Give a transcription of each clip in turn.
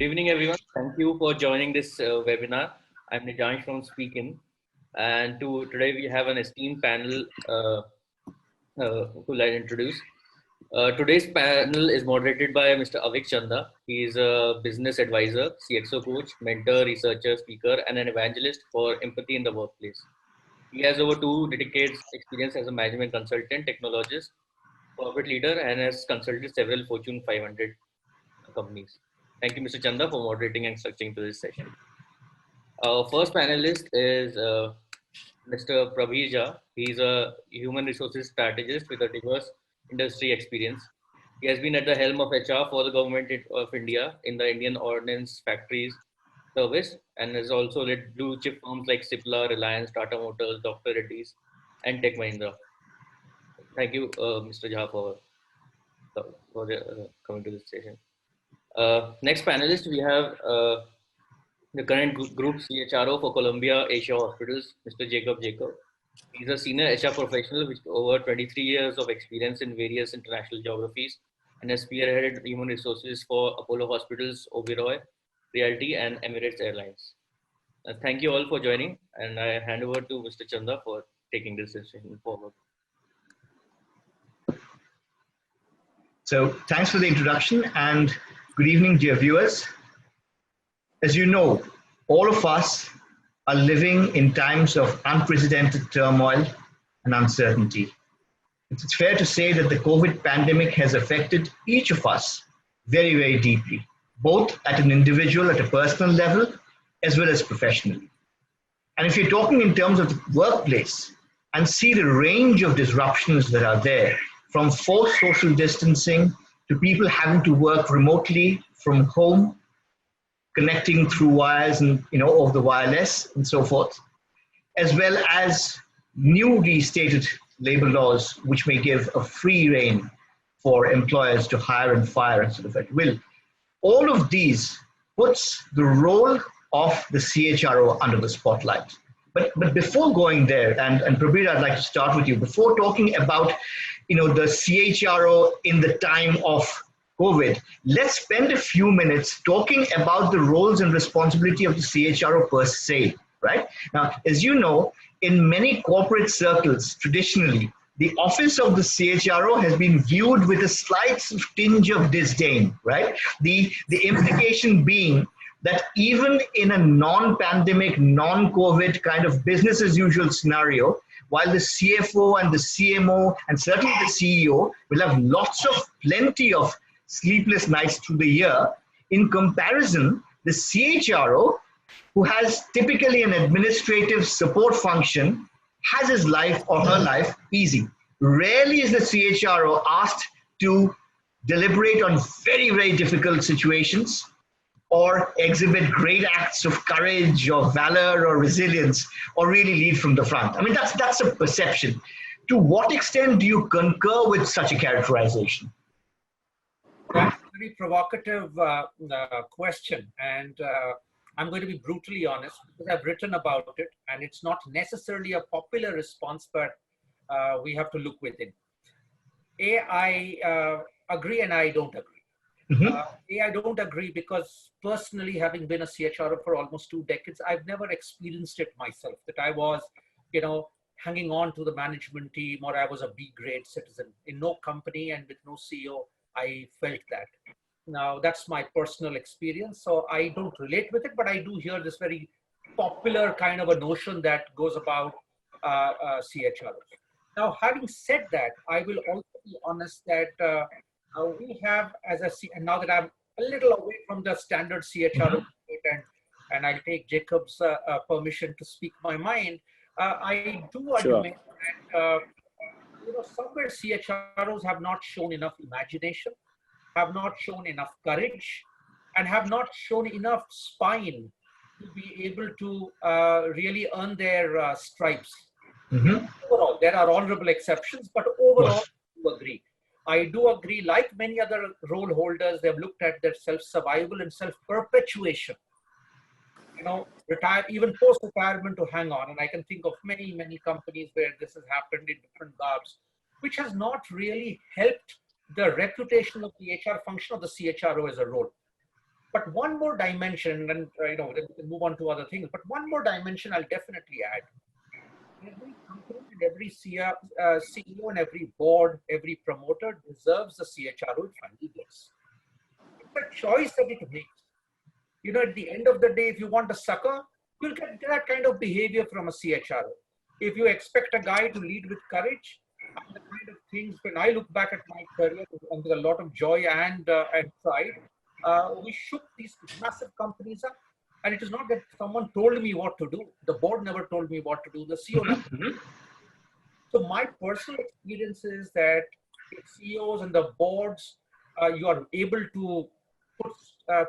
evening, everyone. Thank you for joining this webinar. I'm Nijansh from Speakin, and today we have an esteemed panel who I'll introduce. Today's panel is moderated by Mr. Avik Chanda. He is a business advisor, CXO coach, mentor, researcher, speaker, and an evangelist for empathy in the workplace. He has over 2 decades experience as a management consultant, technologist, corporate leader, and has consulted several Fortune 500 companies. Thank you, Mr. Chanda, for moderating and structuring to this session. Our first panelist is Mr. Prabir. He's a human resources strategist with a diverse industry experience. He has been at the helm of HR for the government of India in the Indian Ordnance Factories Service and has also led blue chip firms like Cipla, Reliance, Tata Motors, Dr. Reddy's, and Tech Mahindra. Thank you, Mr. Jha, for coming to this session. Next panelist, we have the current group CHRO for Columbia Asia Hospitals, Mr. JacobJacobs. He's a senior HR professional with over 23 years of experience in various international geographies and has spearheaded human resources for Apollo Hospitals, Oberoi, Realty, and Emirates Airlines. Thank you all for joining, and I hand over to Mr. Chanda for taking this session forward. So thanks for the introduction and good evening, dear viewers. As you know, all of us are living in times of unprecedented turmoil and uncertainty. It's fair to say that the COVID pandemic has affected each of us very, very deeply, both at an individual, at a personal level, as well as professionally. And if you're talking in terms of the workplace and see the range of disruptions that are there, from forced social distancing to people having to work remotely from home, connecting through wires and over the wireless and so forth, as well as newly stated labor laws, which may give a free rein for employers to hire and fire and sort of at will. All of these puts the role of the CHRO under the spotlight. But before going there, and Prabir, I'd like to start with you, before talking about the CHRO in the time of COVID, let's spend a few minutes talking about the roles and responsibility of the CHRO per se, right? Now, as you know, in many corporate circles, traditionally, the office of the CHRO has been viewed with a slight tinge of disdain, right? The implication being that even in a non-pandemic, non-COVID kind of business as usual scenario, while the CFO and the CMO and certainly the CEO will have plenty of sleepless nights through the year, in comparison, the CHRO, who has typically an administrative support function, has his life or her life easy. Rarely is the CHRO asked to deliberate on very, very difficult situations or exhibit great acts of courage or valor or resilience or really lead from the front. I mean, that's a perception. To what extent do you concur with such a characterization? That's a very provocative question, and I'm going to be brutally honest because I've written about it, and it's not necessarily a popular response, but we have to look within. I agree and I don't agree. I don't agree because personally, having been a CHRO for almost 2 decades, I've never experienced it myself, that I was, hanging on to the management team or I was a B-grade citizen. In no company and with no CEO, I felt that. Now, that's my personal experience, so I don't relate with it, but I do hear this very popular kind of a notion that goes about CHROs. Now, having said that, I will also be honest that we have, and now that I'm a little away from the standard CHRO, and I'll take Jacob's permission to speak my mind, I do admit that somewhere CHROs have not shown enough imagination, have not shown enough courage, and have not shown enough spine to be able to really earn their stripes. Overall, there are honorable exceptions, but overall, I do agree, like many other role holders, they've looked at their self-survival and self-perpetuation. Retire, even post-retirement to hang on. And I can think of many, many companies where this has happened in different garbs, which has not really helped the reputation of the HR function of the CHRO as a role. But one more dimension, and we can move on to other things, but one more dimension I'll definitely add. Every company and every CEO and every board, every promoter deserves the CHRO it finally gets. It's a choice that it makes. At the end of the day, if you want a sucker, you'll get that kind of behavior from a CHRO. If you expect a guy to lead with courage, and the kind of things, when I look back at my career with a lot of joy and pride, we shook these massive companies up. And it is not that someone told me what to do. The board never told me what to do. The CEO never told me. So my personal experience is that if CEOs and the boards, you are able to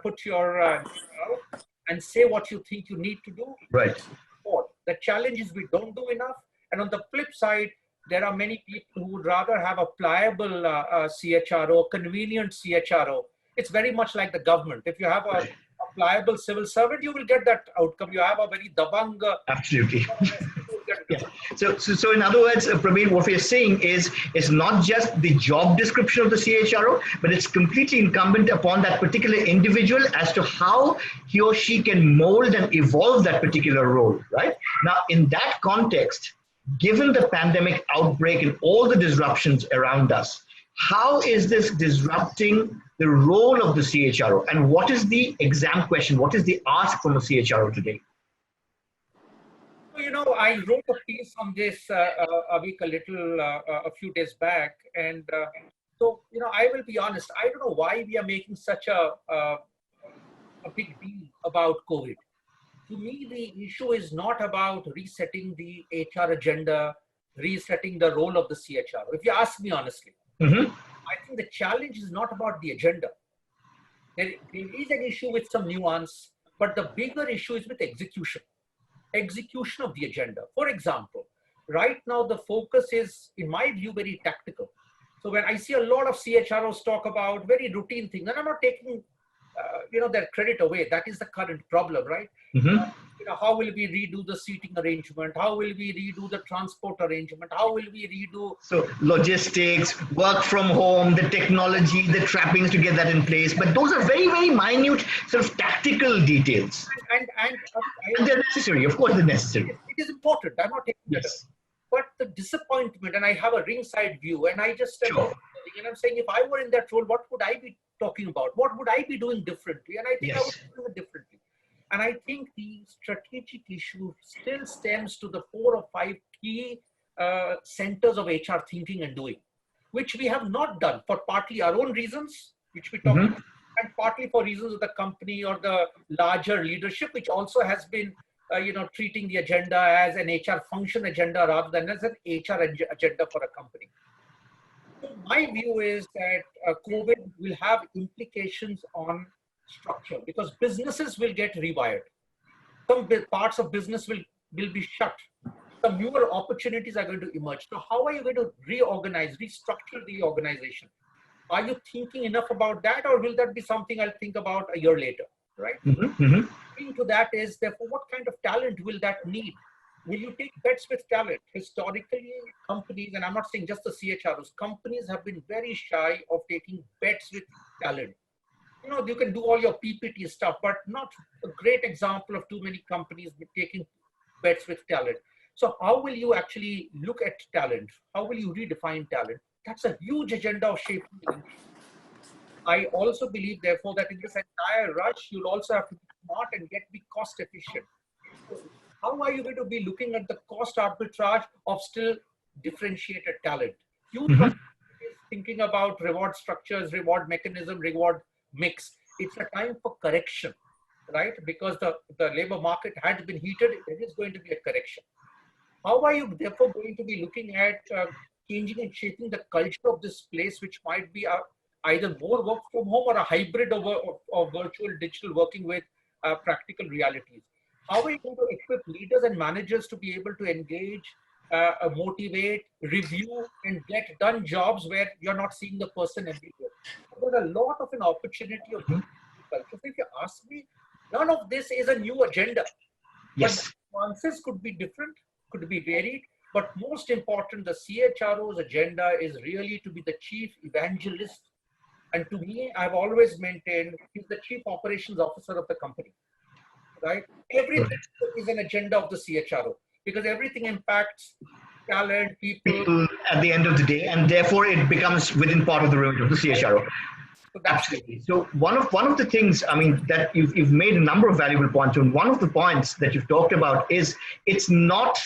put your out and say what you think you need to do. Right. The challenge is we don't do enough. And on the flip side, there are many people who would rather have a pliable CHRO, convenient CHRO. It's very much like the government. If you have a pliable civil servant, you will get that outcome. You have a very dabang. Absolutely. Yeah. So in other words, Prabir, what we are saying is it's not just the job description of the CHRO, but it's completely incumbent upon that particular individual as to how he or she can mold and evolve that particular role, right? Now, in that context, given the pandemic outbreak and all the disruptions around us, how is this disrupting the role of the CHRO? And what is the exam question? What is the ask from a CHRO today? I wrote a piece on this, Avik, a few days back. And so, I will be honest, I don't know why we are making such a big deal about COVID. To me, the issue is not about resetting the HR agenda, resetting the role of the CHRO. If you ask me honestly, I think the challenge is not about the agenda. There is an issue with some nuance, but the bigger issue is with execution of the agenda. For example, right now the focus is, in my view, very tactical. So when I see a lot of CHROs talk about very routine things, and I'm not taking their credit away. That is the current problem, right? How will we redo the seating arrangement? How will we redo the transport arrangement? How will we redo? So logistics, work from home, the technology, the trappings to get that in place. But those are very, very minute sort of tactical details. And they're necessary. Of course, they're necessary. It is important. I'm not taking that away. But the disappointment, and I have a ringside view, and I just and I'm saying, if I were in that role, what would I be talking about? What would I be doing differently? And I think I would be doing it differently. And I think the strategic issue still stems to the 4 or 5 key centers of HR thinking and doing, which we have not done for partly our own reasons, which we talked about, and partly for reasons of the company or the larger leadership, which also has been treating the agenda as an HR function agenda rather than as an HR agenda for a company. So my view is that COVID will have implications on structure because businesses will get rewired. Some parts of business will be shut. Some newer opportunities are going to emerge. So how are you going to reorganize, restructure the organization? Are you thinking enough about that, or will that be something I'll think about a year later, right? Thing to that is, therefore, what kind of talent will that need? Will you take bets with talent? Historically, companies, and I'm not saying just the CHROs, companies have been very shy of taking bets with talent. You can do all your PPT stuff, but not a great example of too many companies taking bets with talent. So how will you actually look at talent? How will you redefine talent? That's a huge agenda of shaping. I also believe, therefore, that in this entire rush, you'll also have to be smart and be cost efficient. So how are you going to be looking at the cost arbitrage of still differentiated talent? Huge thinking about reward structures, reward mechanism, reward mix. It's a time for correction, right? Because the labor market had been heated, there is going to be a correction. How are you therefore going to be looking at changing and shaping the culture of this place, which might be either more work from home or a hybrid of virtual digital working with practical realities? How are you going to equip leaders and managers to be able to engage, motivate, review, and get done jobs where you're not seeing the person everywhere? There's a lot of an opportunity of culture. So if you ask me, none of this is a new agenda. Yes. But nuances could be different, could be varied. But most important, the CHRO's agenda is really to be the chief evangelist And to me, I've always maintained he's the chief operations officer of the company, right? Everything is an agenda of the CHRO because everything impacts talent, people. People at the end of the day, and therefore it becomes within part of the remit of the CHRO. So that's Absolutely. So one of the things, I mean, that you've made a number of valuable points, and one of the points that you've talked about is it's not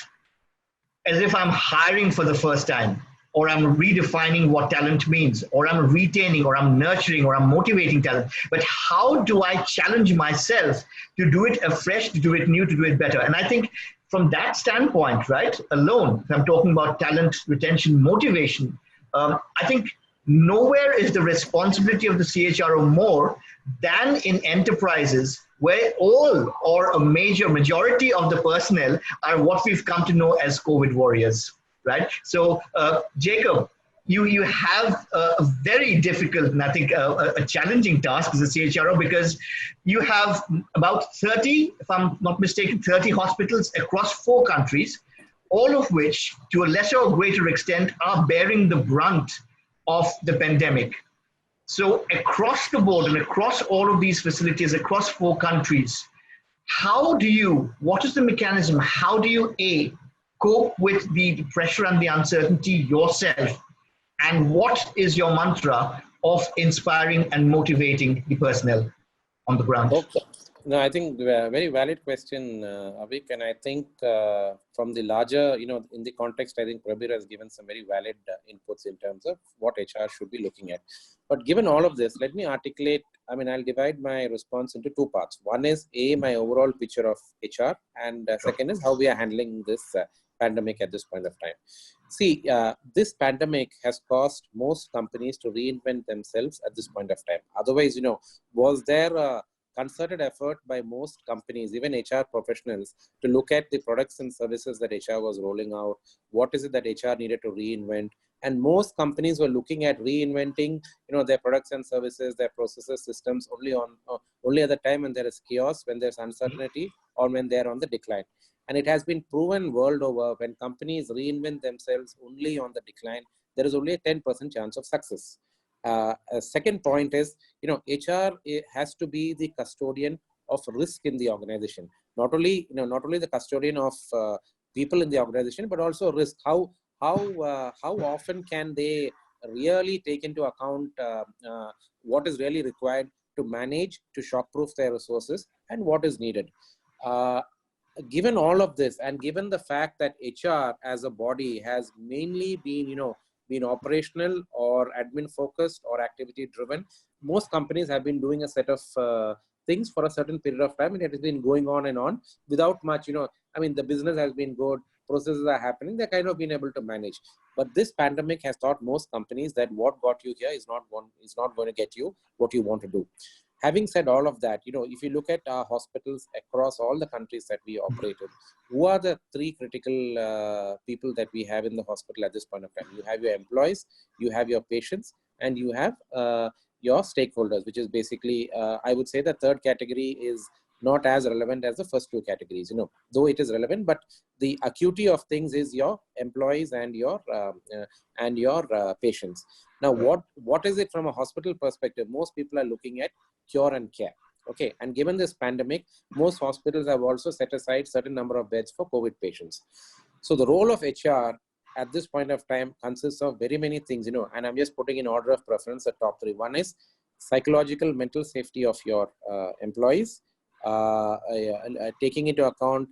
as if I'm hiring for the first time, or I'm redefining what talent means, or I'm retaining, or I'm nurturing, or I'm motivating talent. But how do I challenge myself to do it afresh, to do it new, to do it better? And I think from that standpoint, right, alone, if I'm talking about talent retention, motivation, I think nowhere is the responsibility of the CHRO more than in enterprises where all or a majority of the personnel are what we've come to know as COVID warriors, right? So, Jacob, you have a very difficult and I think a challenging task as a CHRO because you have about 30, if I'm not mistaken, 30 hospitals across 4 countries, all of which, to a lesser or greater extent, are bearing the brunt of the pandemic. So across the board and across all of these facilities, across 4 countries, what is the mechanism? How do you, A, cope with the pressure and the uncertainty yourself? And what is your mantra of inspiring and motivating the personnel on the ground? Okay. No, I think very valid question, Avik. And I think from the larger, in the context, I think Prabir has given some very valid inputs in terms of what HR should be looking at. But given all of this, let me articulate, I'll divide my response into 2 parts. One is my overall picture of HR, and second is how we are handling this pandemic at this point of time. See, this pandemic has caused most companies to reinvent themselves at this point of time. Otherwise, was there a concerted effort by most companies, even HR professionals, to look at the products and services that HR was rolling out? What is it that HR needed to reinvent? And most companies were looking at reinventing, their products and services, their processes, systems only at the time when there is chaos, when there's uncertainty, or when they're on the decline. And it has been proven world over, when companies reinvent themselves only on the decline, there is only a 10% chance of success. A second point is, HR has to be the custodian of risk in the organization. Not only the custodian of people in the organization, but also risk. How often can they really take into account what is really required to manage, to shock-proof their resources, and what is needed. Given all of this, and given the fact that HR as a body has mainly been operational or admin focused or activity driven, most companies have been doing a set of things for a certain period of time, and it has been going on and on without much, the business has been good, processes are happening, they're kind of been able to manage. But this pandemic has taught most companies that what got you here is not going to get you what you want to do. Having said all of that, if you look at our hospitals across all the countries that we operate in, who are the 3 critical people that we have in the hospital at this point of time? You have your employees, you have your patients, and you have your stakeholders, which is basically, I would say the third category is not as relevant as the first 2 categories, though it is relevant, but the acuity of things is your employees and your patients. Now, what is it from a hospital perspective? Most people are looking at cure and care. Okay, and given this pandemic, most hospitals have also set aside certain number of beds for COVID patients. So the role of HR at this point of time consists of very many things, and I'm just putting in order of preference the top 3. One is psychological, mental safety of your employees, taking into account,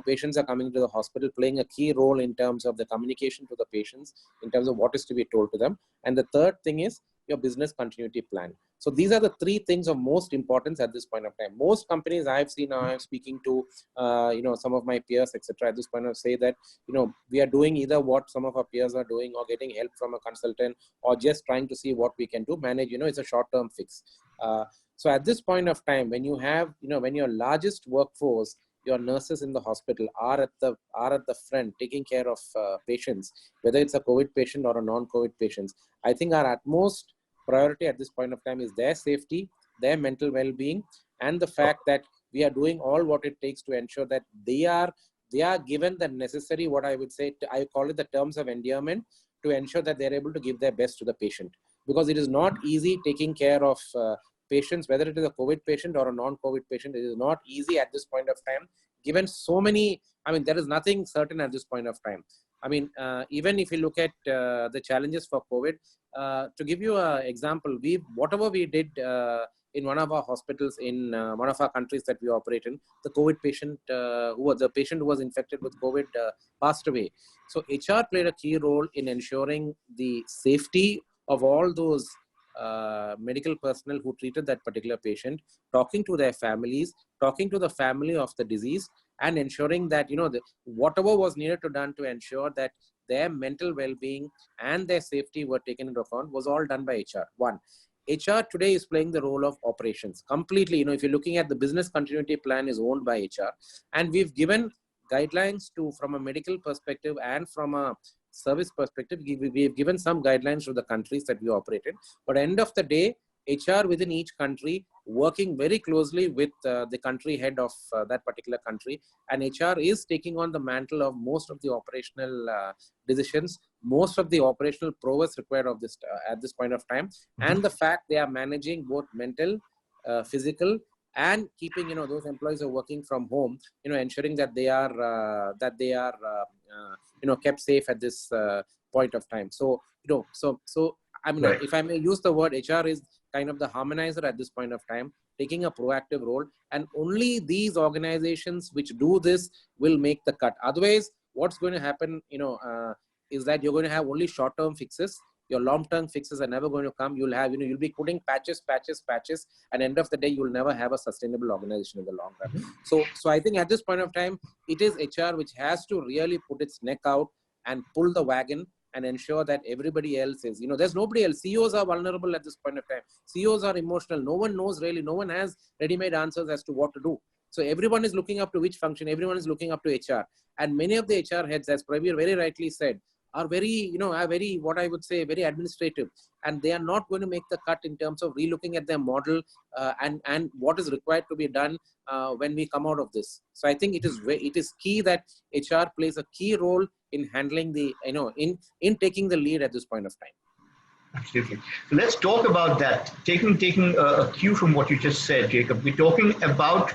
patients are coming to the hospital, playing a key role in terms of the communication to the patients, in terms of what is to be told to them. And the third thing is your business continuity plan. So these are the 3 things of most importance at this point of time. Most companies I've seen, I'm speaking to, some of my peers, etc. at this point of say that, we are doing either what some of our peers are doing or getting help from a consultant or just trying to see what we can do, manage, it's a short-term fix. So at this point of time, when you have, when your largest workforce, your nurses in the hospital are at the front taking care of patients, whether it's a COVID patient or a non-COVID patient, I think our utmost priority at this point of time is their safety, their mental well-being, and the fact that we are doing all what it takes to ensure that they are given the necessary, what I would say, I call it the terms of endearment, to ensure that they're able to give their best to the patient. because it is not easy taking care of patients, whether it is a COVID patient or a non-COVID patient. It is not easy at this point of time, given so many, I mean, there is nothing certain at this point of time. I mean, even if you look at the challenges for COVID, to give you an example, whatever we did in one of our hospitals in one of our countries that we operate in, the COVID patient, the patient who was infected with COVID passed away. So HR played a key role in ensuring the safety of all those medical personnel who treated that particular patient, talking to their families, talking to the family of the disease, and ensuring that, whatever was needed to done to ensure that their mental well-being and their safety were taken into account was all done by HR. One, HR today is playing the role of operations completely. If you're looking at the business continuity plan is owned by HR, and we've given guidelines from a medical perspective and from a service perspective. We've given some guidelines to the countries that we operate in, but at the end of the day, HR within each country working very closely with the country head of that particular country, and HR is taking on the mantle of most of the operational decisions, most of the operational prowess required of this at this point of time, and the fact they are managing both mental, physical, and keeping those employees who are working from home, ensuring that they are kept safe at this point of time. So I mean, right. If I may use the word, HR is kind of the harmonizer at this point of time, taking a proactive role, and only these organizations which do this will make the cut. Otherwise, what's going to happen, is that you're going to have only short-term fixes. Your long-term fixes are never going to come. You'll have, you'll be putting patches, and end of the day, you'll never have a sustainable organization in the long run. So I think at this point of time, it is HR which has to really put its neck out and pull the wagon and ensure that everybody else is, there's nobody else. CEOs are vulnerable at this point of time. CEOs are emotional. No one knows really, no one has ready-made answers as to what to do. So everyone is looking up to which function, everyone is looking up to HR. And many of the HR heads, as Prabir very rightly said, are very, what I would say, very administrative. And they are not going to make the cut in terms of relooking at their model and what is required to be done when we come out of this. So I think it is key that HR plays a key role in handling the, in taking the lead at this point of time. Absolutely. So let's talk about that. Taking a cue from what you just said, Jacob, we're talking about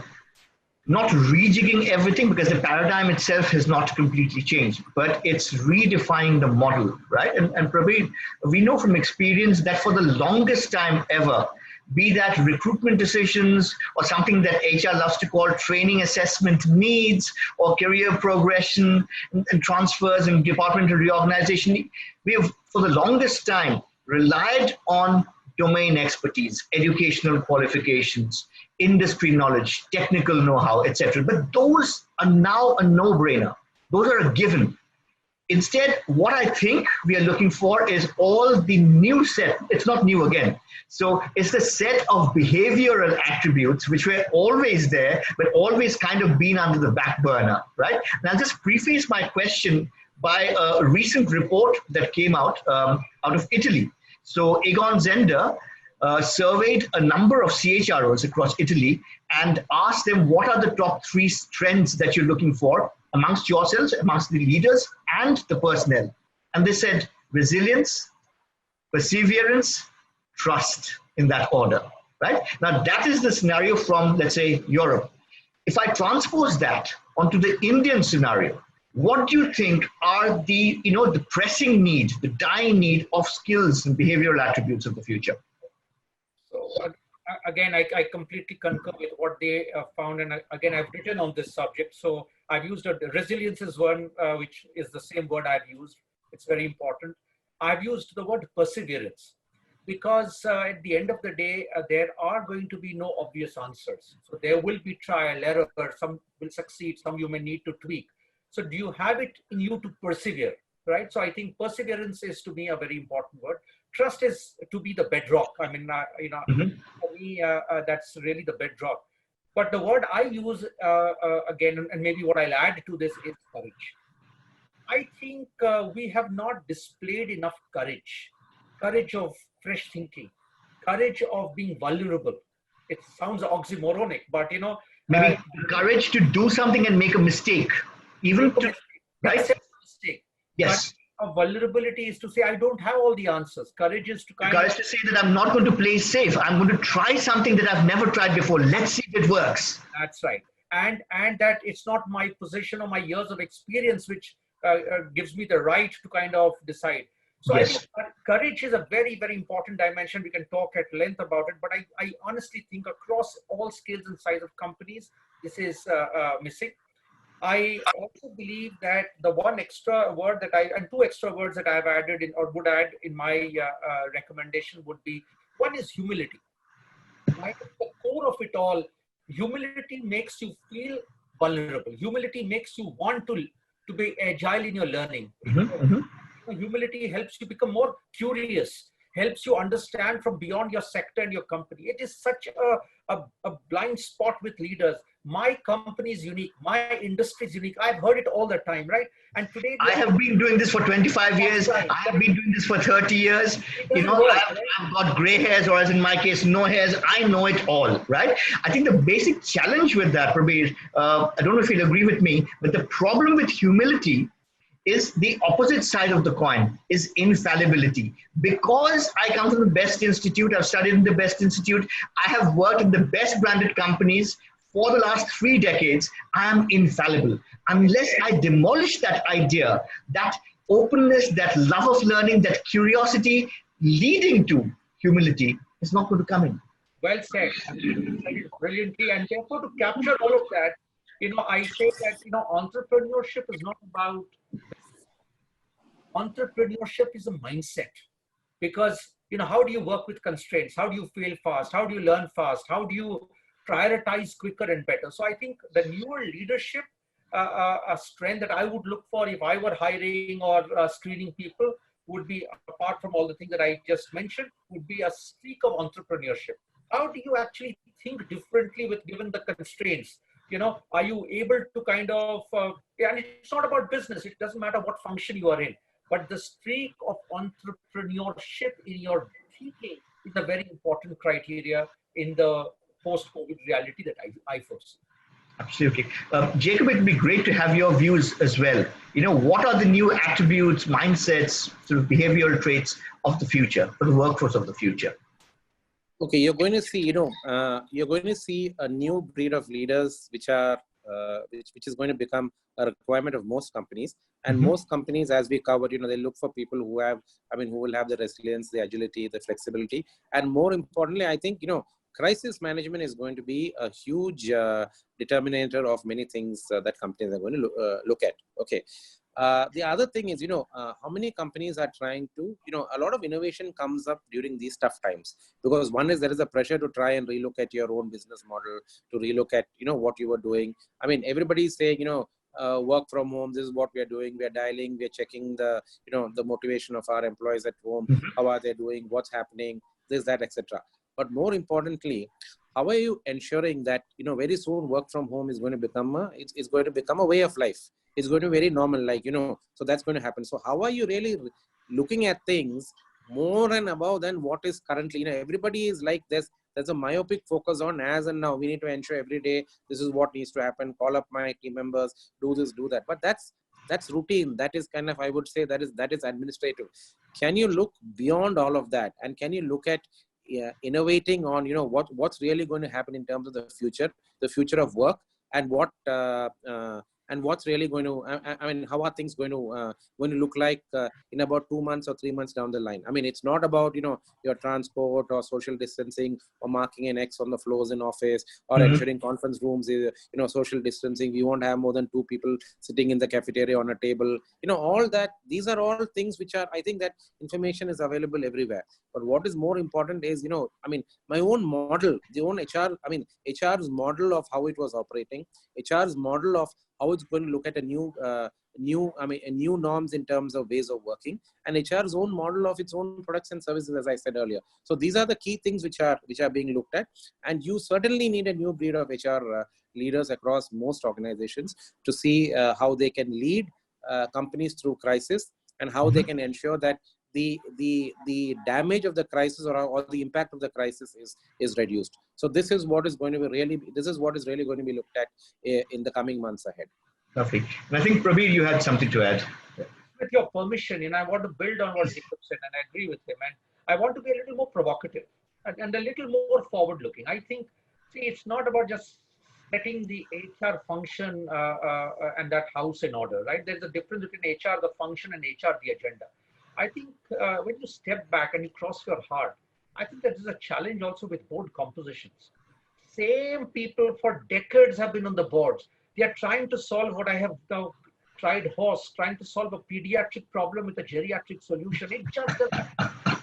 not rejigging everything because the paradigm itself has not completely changed, but it's redefining the model, right? And Prabir, we know from experience that for the longest time ever, be that recruitment decisions or something that HR loves to call training assessment needs or career progression and transfers and departmental reorganization, we have for the longest time relied on domain expertise, educational qualifications, industry knowledge, technical know-how, etc. But those are now a no-brainer. Those are a given. Instead, what I think we are looking for is all the new set. It's not new again. So it's the set of behavioral attributes which were always there, but always kind of been under the back burner, right? Now, I'll just preface my question by a recent report that came out of Italy. So Egon Zender surveyed a number of CHROs across Italy and asked them what are the top 3 trends that you're looking for amongst yourselves, amongst the leaders and the personnel. And they said resilience, perseverance, trust, in that order, right? Now that is the scenario from, let's say, Europe. If I transpose that onto the Indian scenario, what do you think are the, the pressing need, the dying need of skills and behavioral attributes of the future? So again, I completely concur with what they found. And again, I've written on this subject. So I've used resilience is one, which is the same word I've used. It's very important. I've used the word perseverance because at the end of the day, there are going to be no obvious answers. So there will be trial, error, some will succeed, some you may need to tweak. So do you have it in you to persevere, right? So I think perseverance is to me a very important word. Trust is to be the bedrock. I mean, for me, that's really the bedrock. But the word I use again, and maybe what I'll add to this is courage. I think we have not displayed enough courage of fresh thinking, courage of being vulnerable. It sounds oxymoronic, but maybe courage to do something and make a mistake. Even to, right? Mistake. Yes. vulnerability is to say, I don't have all the answers. Courage is to Courage to say that I'm not going to play safe. I'm going to try something that I've never tried before. Let's see if it works. That's right. And that it's not my position or my years of experience which gives me the right to kind of decide. So Yes. I think courage is a very, very important dimension. We can talk at length about it, but I honestly think across all scales and size of companies, this is missing. I also believe that the one extra word that and two extra words that I've added in, or would add in my recommendation would be, one is humility. Right at the core of it all, humility makes you feel vulnerable. Humility makes you want to be agile in your learning. Humility helps you become more curious, helps you understand from beyond your sector and your company. It is such a blind spot with leaders. My company is unique. My industry is unique. I've heard it all the time, right? And today I have been doing this for 25 years. I have been doing this for 30 years. You know, I've got gray hairs, or as in my case, no hairs. I know it all, right? I think the basic challenge with that, Prabir, I don't know if you'll agree with me, but the problem with humility is the opposite side of the coin, is infallibility. Because I come from the best institute, I've studied in the best institute, I have worked in the best branded companies for the last 3 decades, I am infallible. Unless I demolish that idea, that openness, that love of learning, that curiosity leading to humility is not going to come in. Well said. Brilliantly. And therefore, to capture all of that, I say that, entrepreneurship is not about, entrepreneurship is a mindset. Because, how do you work with constraints? How do you fail fast? How do you learn fast? How do you prioritize quicker and better? So I think the newer leadership, a strength that I would look for if I were hiring or screening people would be, apart from all the things that I just mentioned, would be a streak of entrepreneurship. How do you actually think differently with given the constraints? Are you able to kind of, and it's not about business. It doesn't matter what function you are in, but the streak of entrepreneurship in your thinking is a very important criteria in the post-COVID reality that I foresee. Absolutely. Jacob, it would be great to have your views as well. What are the new attributes, mindsets, sort of behavioral traits of the future, for the workforce of the future? Okay, you're going to see, you're going to see a new breed of leaders, which are, which is going to become a requirement of most companies. And most companies, as we covered, they look for people who have, who will have the resilience, the agility, the flexibility. And more importantly, I think, crisis management is going to be a huge determinator of many things that companies are going to look at. Okay. The other thing is, how many companies are trying to, a lot of innovation comes up during these tough times, because one is there is a pressure to try and relook at your own business model, to relook at, what you were doing. Everybody is saying, work from home, this is what we are doing. We are dialing, we are checking the, the motivation of our employees at home. How are they doing? What's happening? This, that, etc. But more importantly, how are you ensuring that, very soon work from home is going to become it's going to become a way of life. It's going to be very normal, so that's going to happen. So how are you really looking at things more and above than what is currently, everybody is like this. There's a myopic focus on as and now. We need to ensure every day, this is what needs to happen. Call up my team members, do this, do that. But that's routine. That is kind of, I would say, that is administrative. Can you look beyond all of that? And can you look at innovating on, what's really going to happen in terms of the future of work, and what's really going to, how are things going to look like in about 2 months or 3 months down the line? It's not about, your transport or social distancing or marking an X on the floors in office or ensuring conference rooms, social distancing. We won't have more than 2 people sitting in the cafeteria on a table. All that, these are all things which are, I think that information is available everywhere. But what is more important is, my own model, the own HR, HR's model of how it was operating, HR's model of how it's going to look at a new norms in terms of ways of working, and HR's own model of its own products and services, as I said earlier. So these are the key things which are being looked at, and you certainly need a new breed of HR leaders across most organizations to see how they can lead companies through crisis, and how they can ensure that the damage of the crisis or the impact of the crisis is reduced. So this is what is going to be really going to be looked at in the coming months ahead. Lovely. And I think, Prabir, you had something to add. with your permission, I want to build on what Jacob said, and I agree with him. And I want to be a little more provocative and a little more forward-looking. I think, see, it's not about just setting the HR function and that house in order, right? There's a difference between HR, the function, and HR, the agenda. I think when you step back and you cross your heart, I think that there's a challenge also with board compositions. Same people for decades have been on the boards. They are trying to solve what I have now tried horse, trying to solve a pediatric problem with a geriatric solution. It just doesn't.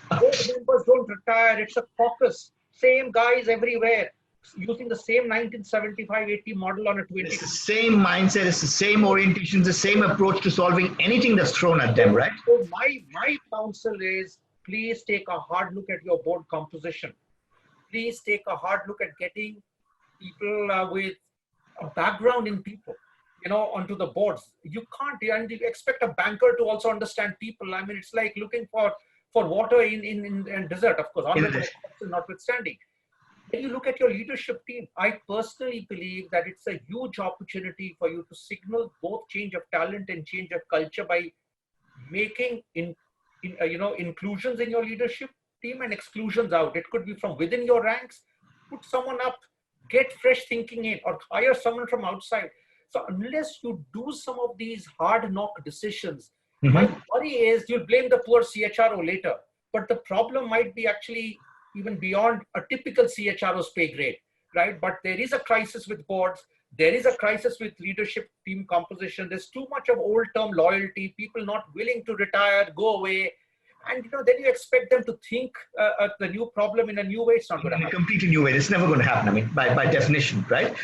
Board members don't retire. It's a caucus. Same guys everywhere, using the same 1975-80 model on a 20. It's the same mindset, it's the same orientation, the same approach to solving anything that's thrown at them, right? So my counsel is, please take a hard look at your board composition. Please take a hard look at getting people with a background in people, onto the boards. You can't, and you expect a banker to also understand people. I mean, it's like looking for water in desert, of course, notwithstanding. When you look at your leadership team, I personally believe that it's a huge opportunity for you to signal both change of talent and change of culture by making inclusions in your leadership team and exclusions out. It could be from within your ranks, put someone up, get fresh thinking in, or hire someone from outside. So unless you do some of these hard knock decisions, my worry is you'll blame the poor CHRO later. But the problem might be actually even beyond a typical CHRO's pay grade, right? But there is a crisis with boards. There is a crisis with leadership team composition. There's too much of old-term loyalty, people not willing to retire, go away. And then you expect them to think the new problem in a new way. It's not going to happen. In a completely new way. It's never going to happen. I mean, by definition, right?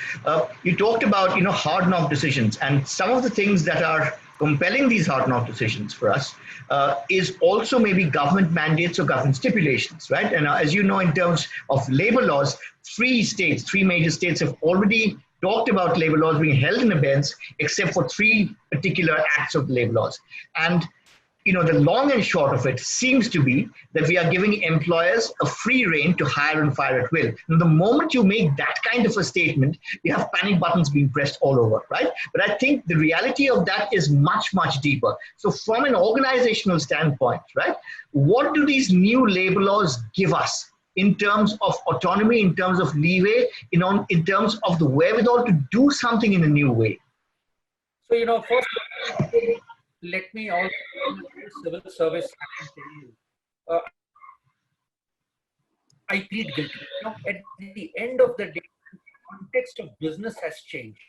You talked about hard knock decisions, and some of the things that are compelling these hard knock decisions for us is also maybe government mandates or government stipulations, right? And as you know, in terms of labor laws, three major states have already talked about labor laws being held in abeyance, except for three particular acts of the labor laws. And the long and short of it seems to be that we are giving employers a free rein to hire and fire at will. And the moment you make that kind of a statement, you have panic buttons being pressed all over, right? But I think the reality of that is much, much deeper. So from an organizational standpoint, right, what do these new labor laws give us in terms of autonomy, in terms of leeway, in terms of the wherewithal to do something in a new way? So, first, let me also, civil service, I plead guilty. At the end of the day, the context of business has changed.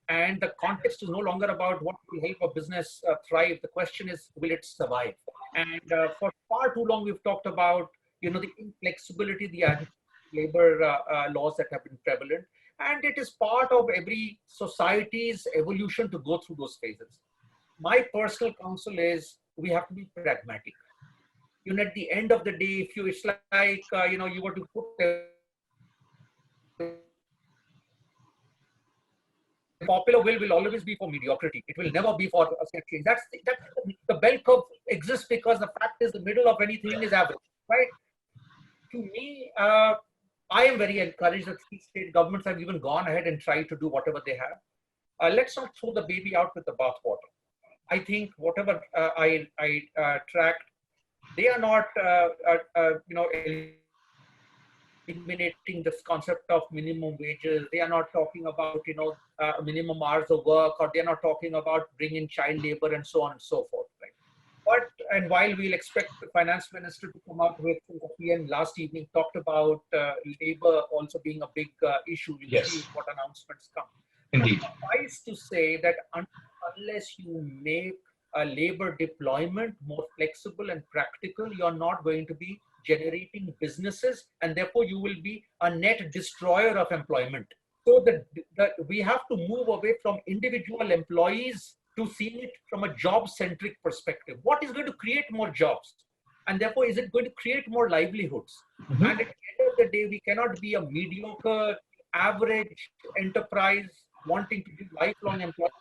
And the context is no longer about what will help a business thrive. The question is, will it survive? And for far too long, we've talked about, the inflexibility, the labor laws that have been prevalent. And it is part of every society's evolution to go through those phases. My personal counsel is we have to be pragmatic. At the end of the day, it's like, you were to put popular will always be for mediocrity. It will never be for a step change. That's the bell curve exists because the fact is the middle of anything is average, right? To me, I am very encouraged that state governments have even gone ahead and tried to do whatever they have. Let's not throw the baby out with the bathwater. I think whatever I tracked, they are not, eliminating this concept of minimum wages. They are not talking about, minimum hours of work, or they're not talking about bringing child labor and so on and so forth, right? And while we'll expect the finance minister to come out with, PM last evening talked about labor also being a big issue. We'll see what announcements come. Indeed. Suffice to say that unless you make a labor deployment more flexible and practical, you're not going to be generating businesses, and therefore you will be a net destroyer of employment. So we have to move away from individual employees to seeing it from a job-centric perspective. What is going to create more jobs? And therefore, is it going to create more livelihoods? And at the end of the day, we cannot be a mediocre, average enterprise wanting to do lifelong employment.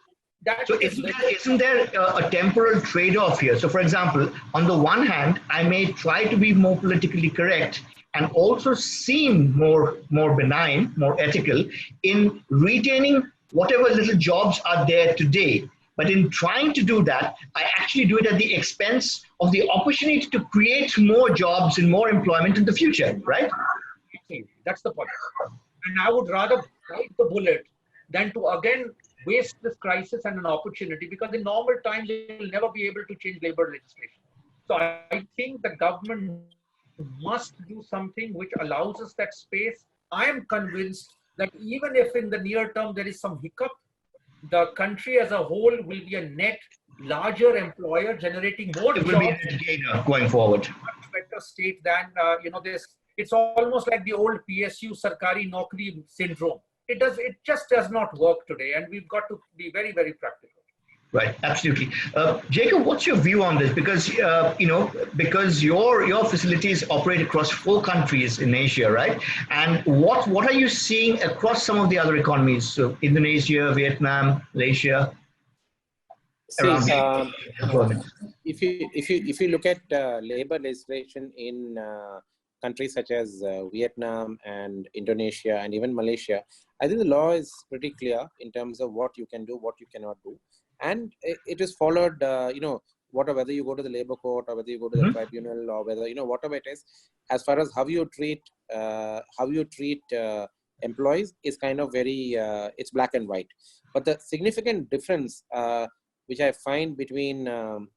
So isn't there a temporal trade-off here? So for example, on the one hand, I may try to be more politically correct and also seem more benign, more ethical in retaining whatever little jobs are there today. But in trying to do that, I actually do it at the expense of the opportunity to create more jobs and more employment in the future, right? That's the point. And I would rather bite the bullet than to again waste this crisis and an opportunity, because in normal times you will never be able to change labor legislation. So I think the government must do something which allows us that space. I am convinced that even if in the near term there is some hiccup, the country as a whole will be a net larger employer, generating more It jobs. will be a net gainer going forward. Much better state than this. It's almost like the old PSU Sarkari Naukri syndrome. It just does not work today, and we've got to be very, very practical. Right, absolutely. Jacob, what's your view on this? Because because your facilities operate across 4 countries in Asia, right? And what are you seeing across some of the other economies? So Indonesia, Vietnam, Malaysia. See, if you look at labor legislation in countries such as Vietnam and Indonesia and even Malaysia, I think the law is pretty clear in terms of what you can do, what you cannot do. And it is followed, whether you go to the labor court or whether you go to the tribunal or whether, whatever it is, as far as how you treat employees is kind of very, it's black and white. But the significant difference, which I find between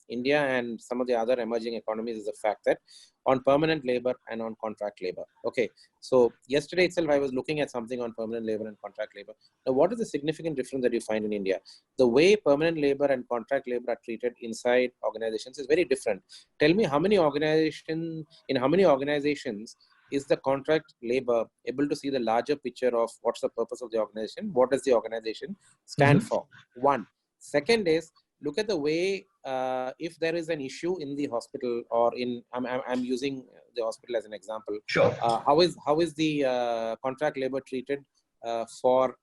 India and some of the other emerging economies is the fact that on permanent labor and on contract labor. Okay, so yesterday itself I was looking at something on permanent labor and contract labor. Now, what is the significant difference that you find in India? The way permanent labor and contract labor are treated inside organizations is very different. Tell me, in how many organizations is the contract labor able to see the larger picture of what's the purpose of the organization? What does the organization stand for? One. Second is, look at the way, if there is an issue in the hospital or I'm using the hospital as an example. Sure. How is the contract labor treated for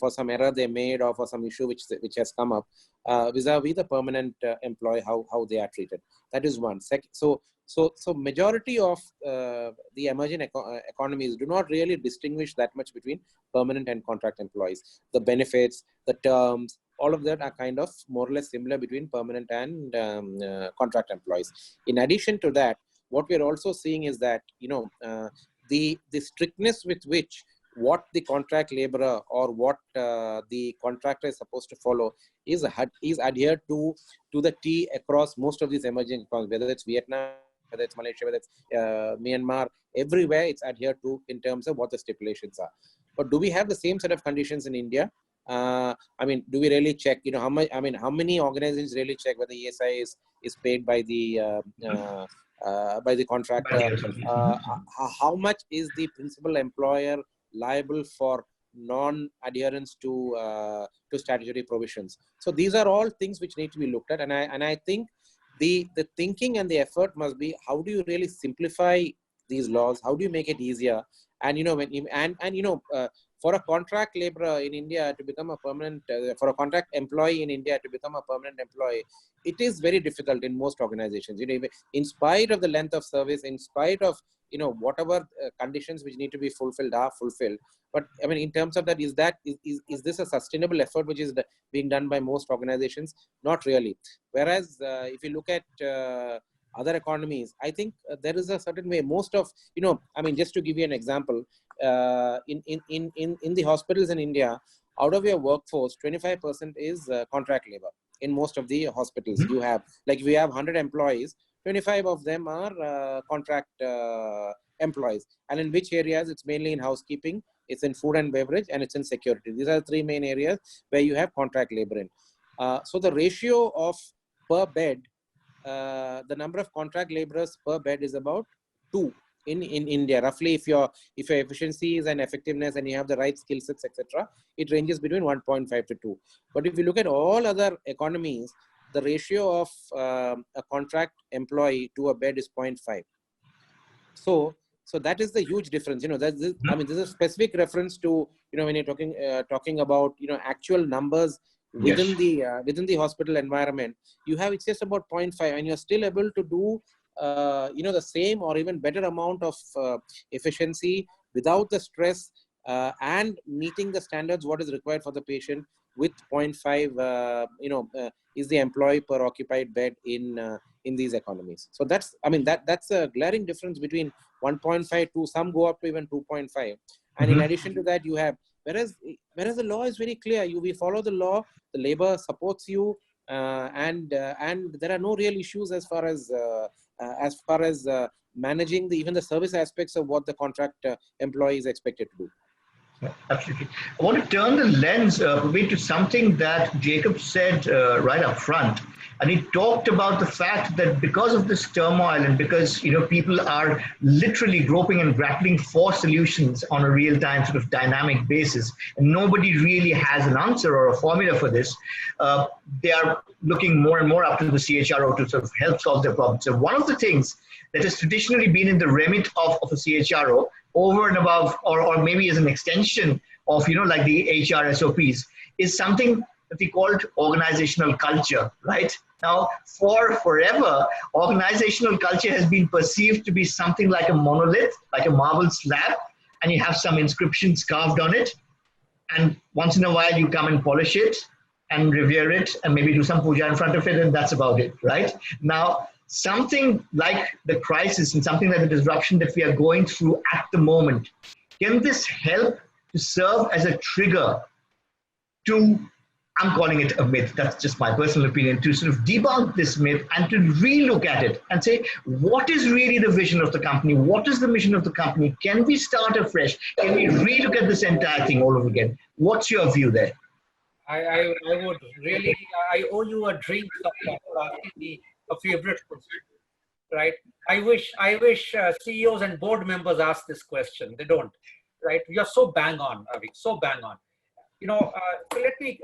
some error they made or for some issue which has come up vis-a-vis the permanent employee, how they are treated? That is one. Second, so majority of the emerging economies do not really distinguish that much between permanent and contract employees. The benefits, the terms, all of that are kind of more or less similar between permanent and contract employees. In addition to that, what we're also seeing is that, the strictness with which what the contract laborer or what the contractor is supposed to follow is adhered to the T across most of these emerging economies, whether it's Vietnam, whether it's Malaysia, whether it's Myanmar, everywhere it's adhered to in terms of what the stipulations are. But do we have the same set of conditions in India? Do we really check, how many organizations really check whether ESI is paid by the contractor? How much is the principal employer liable for non-adherence to statutory provisions? So these are all things which need to be looked at, and I think the thinking and the effort must be, how do you really simplify these laws? How do you make it easier? And for a contract laborer in India to become a permanent, for a contract employee in India to become a permanent employee, it is very difficult in most organizations. In spite of the length of service, in spite of whatever conditions which need to be fulfilled are fulfilled. But in terms of that, is this a sustainable effort which is being done by most organizations? Not really. Whereas if you look at other economies, I think there is a certain way. Most of, just to give you an example, in the hospitals in India, out of your workforce, 25% is contract labor. In most of the hospitals, you have, like, if you have 100 employees, 25 of them are contract employees. And in which areas? It's mainly in housekeeping, it's in food and beverage, and it's in security. These are the 3 main areas where you have contract labor in. So the ratio of per bed, the number of contract laborers per bed is about 2 in India. Roughly, if your efficiency and effectiveness and you have the right skill sets, etc., it ranges between 1.5 to 2. But if you look at all other economies, the ratio of a contract employee to a bed is 0.5. So that is the huge difference. This is a specific reference to, when you're talking about, actual numbers within the hospital environment, it's just about 0.5, and you're still able to do the same or even better amount of efficiency without the stress and meeting the standards what is required for the patient with 0.5, is the employee per occupied bed in these economies. So that's, I mean, that's a glaring difference between 1.5 to some go up to even 2.5. And in addition to that, you have, whereas the law is very clear, we follow the law, the labor supports you, and there are no real issues as far as managing even the service aspects of what the contract employee is expected to do. Absolutely. I want to turn the lens, Prabir, to something that Jacob said right up front. And he talked about the fact that because of this turmoil and because people are literally groping and grappling for solutions on a real-time sort of dynamic basis, and nobody really has an answer or a formula for this, they are looking more and more up to the CHRO to sort of help solve their problems. So one of the things that has traditionally been in the remit of a CHRO over and above, or maybe as an extension of, like the HR SOPs, is something that we called organizational culture, right? Now, for forever, organizational culture has been perceived to be something like a monolith, like a marble slab, and you have some inscriptions carved on it. And once in a while, you come and polish it and revere it and maybe do some puja in front of it, and that's about it, right? Now, something like the crisis and something like the disruption that we are going through at the moment, can this help to serve as a trigger to, I'm calling it a myth, that's just my personal opinion, to sort of debunk this myth and to relook at it and say, what is really the vision of the company? What is the mission of the company? Can we start afresh? Can we relook at this entire thing all over again? What's your view there? I would really, I owe you a drink for asking me a favorite question, right? I wish CEOs and board members ask this question. They don't, right? You're so bang on, Avik, so bang on. So let me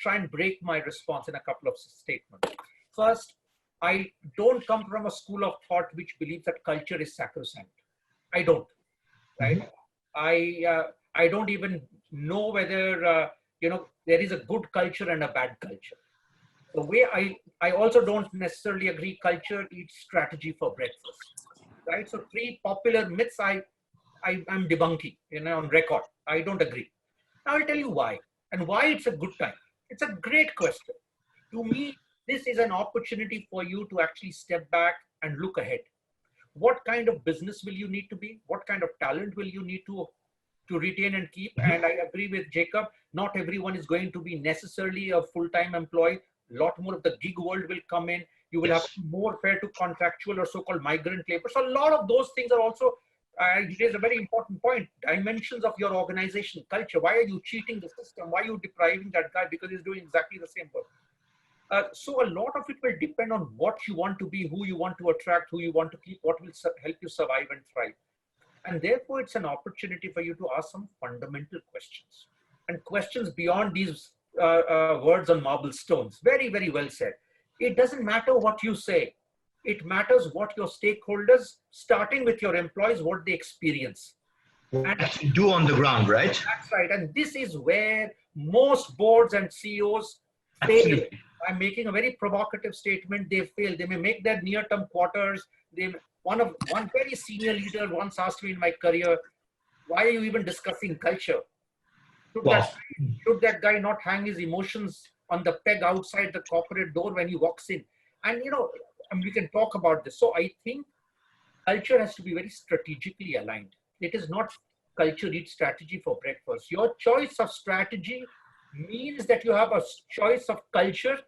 try and break my response in a couple of statements. First, I don't come from a school of thought which believes that culture is sacrosanct. I don't, right? I don't even know whether, there is a good culture and a bad culture. The way I also don't necessarily agree culture eats strategy for breakfast, right? So 3 popular myths I'm debunking, on record. I don't agree. Now I'll tell you why and why it's a good time. It's a great question. To me, this is an opportunity for you to actually step back and look ahead. What kind of business will you need to be? What kind of talent will you need to retain and keep? And I agree with Jacob, not everyone is going to be necessarily a full-time employee. A lot more of the gig world will come in. You will have more fair to contractual or so-called migrant labor. So a lot of those things are also, it is a very important point. Dimensions of your organization, culture. Why are you cheating the system? Why are you depriving that guy because he's doing exactly the same work? So a lot of it will depend on what you want to be, who you want to attract, who you want to keep, what will help you survive and thrive. And therefore, it's an opportunity for you to ask some fundamental questions. And questions beyond these words on marble stones. Very, very well said. It doesn't matter what you say. It matters what your stakeholders, starting with your employees, what they experience. And do on the ground, right? That's right. And this is where most boards and CEOs fail. I'm making a very provocative statement. They fail. They may make their near-term quarters. One very senior leader once asked me in my career, why are you even discussing culture? Should that guy not hang his emotions on the peg outside the corporate door when he walks in? And we can talk about this. So I think culture has to be very strategically aligned. It is not culture eats strategy for breakfast. Your choice of strategy means that you have a choice of culture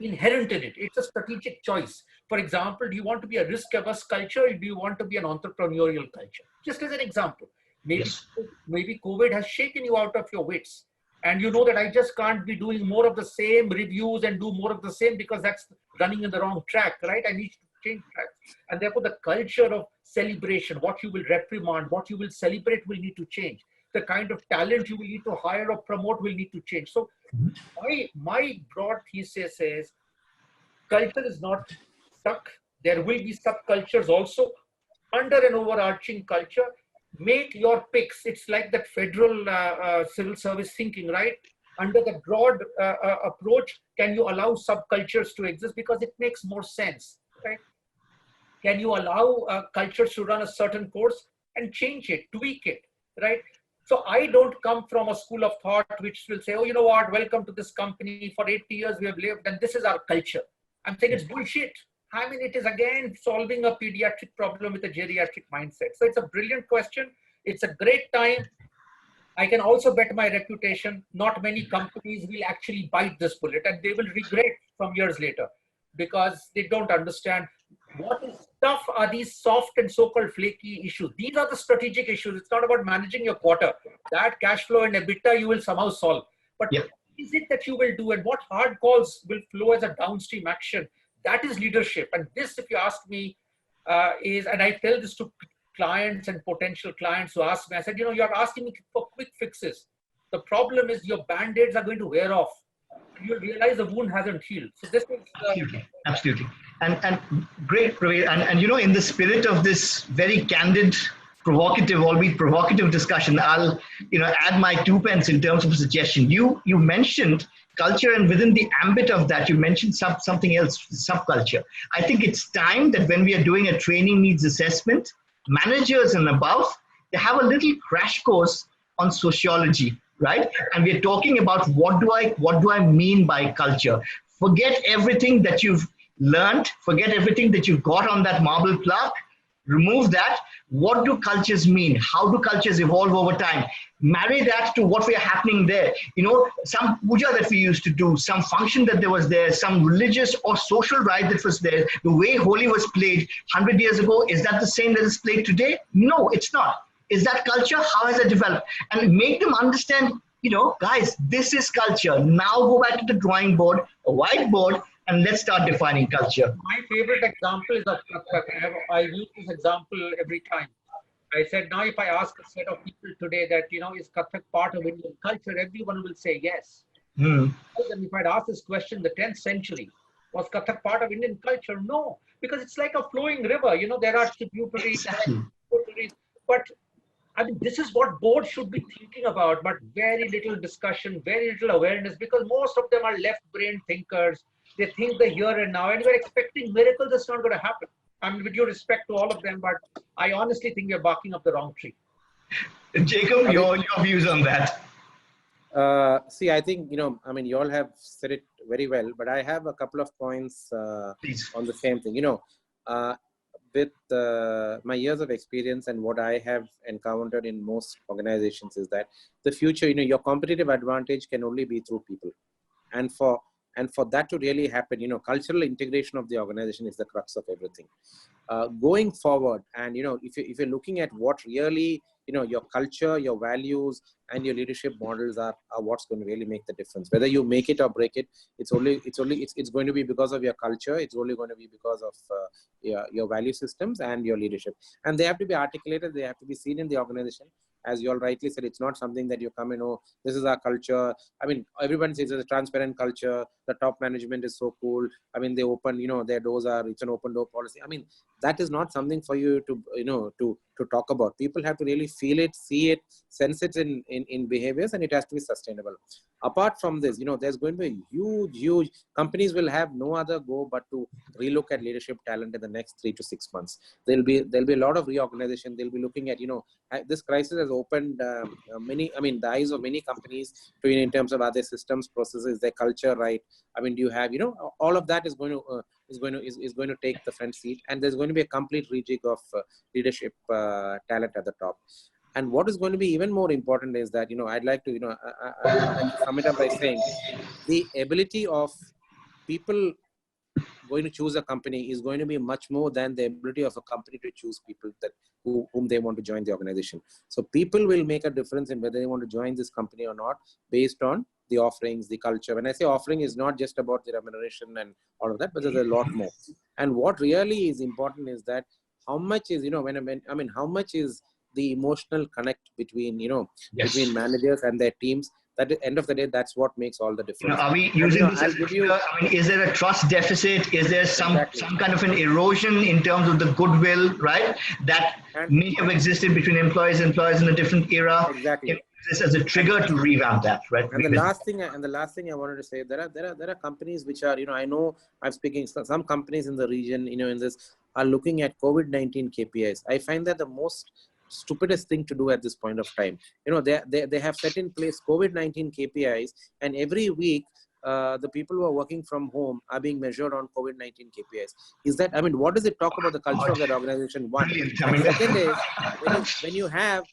inherent in it. It's a strategic choice. For example, do you want to be a risk-averse culture or do you want to be an entrepreneurial culture? Just as an example. Maybe COVID has shaken you out of your wits. And you know that I just can't be doing more of the same reviews and do more of the same because that's running in the wrong track, right? I need to change track. And therefore, the culture of celebration, what you will reprimand, what you will celebrate will need to change. The kind of talent you will need to hire or promote will need to change. So my broad thesis is culture is not stuck. There will be subcultures also under an overarching culture. Make your picks. It's like that federal civil service thinking, right? Under the broad approach, can you allow subcultures to exist because it makes more sense, right? Can you allow cultures to run a certain course and change it, tweak it, right? So I don't come from a school of thought which will say, oh, you know what, welcome to this company. For 80 years we have lived and this is our culture. I'm saying it's bullshit. I mean, it is again solving a pediatric problem with a geriatric mindset. So it's a brilliant question. It's a great time. I can also bet my reputation. Not many companies will actually bite this bullet and they will regret from years later because they don't understand what is tough are these soft and so-called flaky issues. These are the strategic issues. It's not about managing your quarter. That cash flow and EBITDA you will somehow solve. But what is it that you will do and what hard calls will flow as a downstream action? That is leadership. And this, if you ask me, and I tell this to clients and potential clients who ask me, I said, you're asking me for quick fixes. The problem is your band-aids are going to wear off. You'll realize the wound hasn't healed. So this is absolutely. And great, Prabir. And in the spirit of this very candid, provocative, albeit provocative discussion, I'll add my 2 pence in terms of a suggestion. You mentioned culture, and within the ambit of that, you mentioned something else, subculture. I think it's time that when we are doing a training needs assessment, managers and above, they have a little crash course on sociology, right? And we're talking about what do I mean by culture? Forget everything that you've learned, forget everything that you've got on that marble plaque, remove that. What do cultures mean? How do cultures evolve over time? Marry that to what we are happening there. Some puja that we used to do, some function that there was there, some religious or social rite that was there, the way Holi was played 100 years ago, is that the same that is played today? No, it's not. Is that culture? How has it developed? And make them understand, guys, this is culture. Now go back to the drawing board, a whiteboard, and let's start defining culture. My favorite example is of Kathak. I use this example every time. I said, now if I ask a set of people today that, is Kathak part of Indian culture, everyone will say yes. And if I'd ask this question, the 10th century, was Kathak part of Indian culture? No, because it's like a flowing river. There are tributaries, but I mean, this is what boards should be thinking about, but very little discussion, very little awareness, because most of them are left-brain thinkers. They think the here and now, and we're expecting miracles. That's not going to happen. I mean, with due respect to all of them, but I honestly think we're barking up the wrong tree. Jacob, your views on that? See, I think, you all have said it very well, but I have a couple of points on the same thing. With my years of experience and what I have encountered in most organizations is that the future, your competitive advantage can only be through people. And for that to really happen, cultural integration of the organization is the crux of everything. Going forward, and if you're looking at what really your culture, your values, and your leadership models are what's going to really make the difference. Whether you make it or break it, it's going to be because of your culture. It's only going to be because of your value systems and your leadership. And they have to be articulated. They have to be seen in the organization. As you all rightly said, it's not something that you come and, oh, this is our culture. I mean, everyone says it's a transparent culture. The top management is so cool. I mean, they open, their doors it's an open door policy. I mean, that is not something for you to, to talk about. People have to really feel it, see it, sense it in behaviors, and it has to be sustainable. Apart from this, there's going to be huge companies will have no other go but to relook at leadership talent in the next 3 to 6 months. There'll be a lot of reorganization. They'll be looking at, this crisis has opened the eyes of many companies to, in terms of other systems, processes, their culture, right? I mean, do you have, all of that is going to take the front seat, and there's going to be a complete rejig of leadership talent at the top. And what is going to be even more important is that, I'd like to, sum it up by saying the ability of people going to choose a company is going to be much more than the ability of a company to choose people whom they want to join the organization. So people will make a difference in whether they want to join this company or not based on the offerings, the culture. When I say offering, is not just about the remuneration and all of that, but there's a lot more. And what really is important is that how much is, how much is the emotional connect between, between managers and their teams. That at the end of the day, that's what makes all the difference. Are we using this as a trigger? I mean, is there a trust deficit? Is there some kind of an erosion in terms of the goodwill, right? That may have existed between employees and employers in a different era. Exactly. This as a trigger to revamp that, right? And the last thing I wanted to say, there are companies which are, I know I'm speaking, some companies in the region, in this are looking at COVID-19 KPIs. I find that the most stupidest thing to do at this point of time. You know, they have set in place COVID-19 KPIs, and every week the people who are working from home are being measured on COVID-19 KPIs. Is that, I mean, what does it talk about the culture of that organization? One. And second is, when you have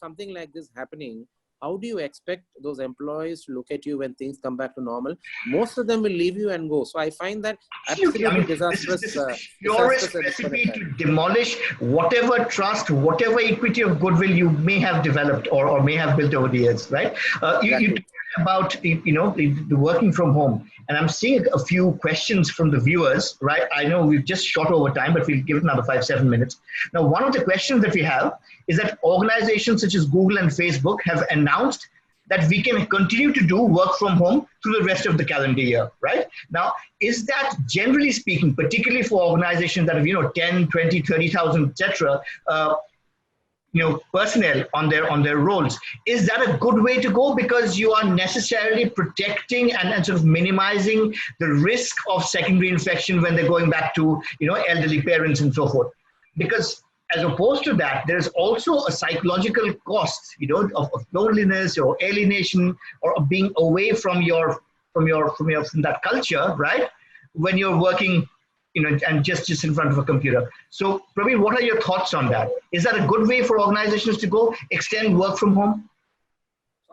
something like this happening, how do you expect those employees to look at you when things come back to normal? Most of them will leave you and go. So I find that absolutely disastrous. This is the purest recipe to demolish whatever trust, whatever equity of goodwill you may have developed or may have built over the years, right? You talked about the working from home, and I'm seeing a few questions from the viewers, right? I know we've just shot over time, but we'll give it another 5-7 minutes. Now, one of the questions that we have is that organizations such as Google and Facebook have announced that we can continue to do work from home through the rest of the calendar year, right? Now, is that, generally speaking, particularly for organizations that have 10, 20, 30,000, etc., personnel on their roles, is that a good way to go, because you are necessarily protecting and sort of minimizing the risk of secondary infection when they're going back to elderly parents and so forth? Because as opposed to that, there's also a psychological cost, of loneliness or alienation or of being away from that culture, right? When you're working, and just in front of a computer. So, Prabir, what are your thoughts on that? Is that a good way for organizations to go, extend work from home?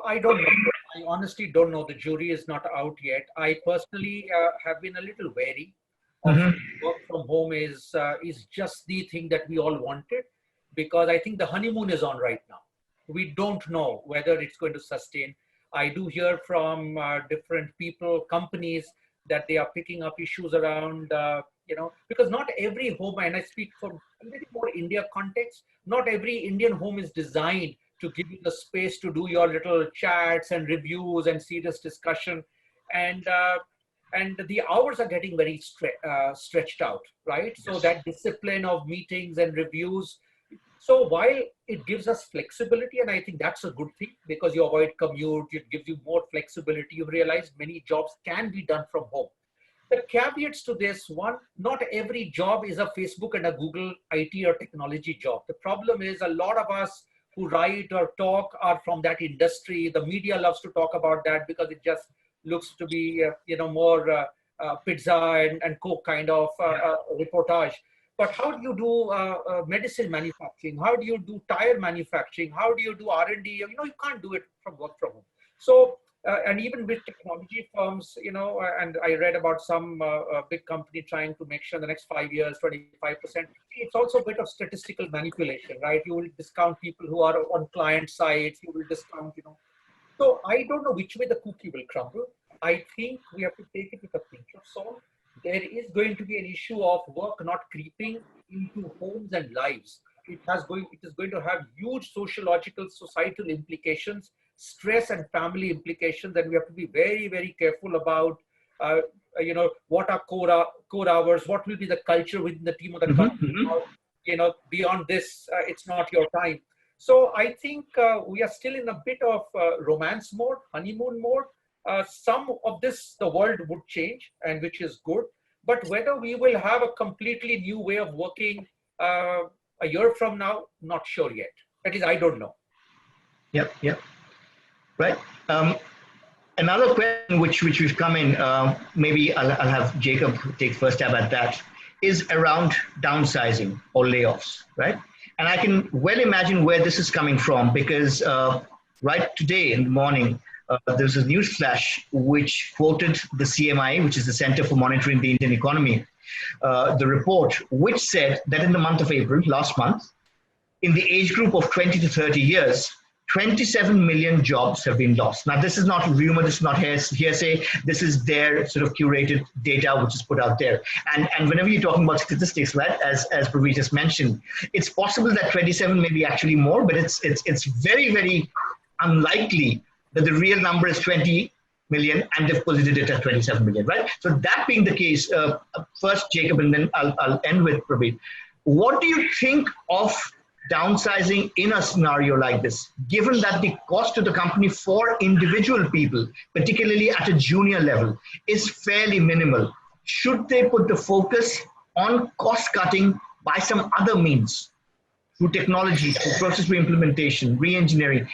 I don't know. I honestly don't know. The jury is not out yet. I personally have been a little wary. Work from home is just the thing that we all wanted, because I think the honeymoon is on right now. We don't know whether it's going to sustain. I do hear from different people, companies, that they are picking up issues around, because not every home, and I speak from a little more India context, not every Indian home is designed to give you the space to do your little chats and reviews and serious discussion. And the hours are getting very stretched out, right? So that discipline of meetings and reviews. So while it gives us flexibility, and I think that's a good thing, because you avoid commute, it gives you more flexibility. You've realized many jobs can be done from home. The caveats to this: one, not every job is a Facebook and a Google IT or technology job. The problem is a lot of us who write or talk are from that industry. The media loves to talk about that because it just looks to be, more pizza and Coke kind of reportage. But how do you do medicine manufacturing? How do you do tire manufacturing? How do you do R&D? You can't do it from work from home. So, and even with technology firms, and I read about some big company trying to make sure in the next 5 years, 25%. It's also a bit of statistical manipulation, right? You will discount people who are on client sites. You will discount, So I don't know which way the cookie will crumble. I think we have to take it with a pinch of salt. There is going to be an issue of work not creeping into homes and lives. It is going to have huge sociological, societal implications, stress and family implications, and we have to be very, very careful about, what are core hours, what will be the culture within the team of the company. Beyond this, it's not your time. So I think we are still in a bit of romance mode, honeymoon mode. Some of this, the world would change, and which is good. But whether we will have a completely new way of working a year from now, not sure yet. That is, I don't know. Yep. Right. Another question which we've come in, maybe I'll have Jacob take first stab at that, is around downsizing or layoffs, right? And I can well imagine where this is coming from, because right today in the morning, there's a news flash which quoted the CMI, which is the Center for Monitoring the Indian Economy, the report, which said that in the month of April, last month, in the age group of 20 to 30 years, 27 million jobs have been lost. Now, this is not rumor, this is not hearsay, this is their sort of curated data which is put out there. And whenever you're talking about statistics, right, as Prabir just mentioned, it's possible that 27 may be actually more, but it's very, very unlikely that the real number is 20 million and they've posited it at 27 million, right? So that being the case, first Jacob and then I'll end with Prabir. What do you think of downsizing in a scenario like this, given that the cost to the company for individual people, particularly at a junior level, is fairly minimal? Should they put the focus on cost cutting by some other means? through technology, through process re-implementation, re-engineering,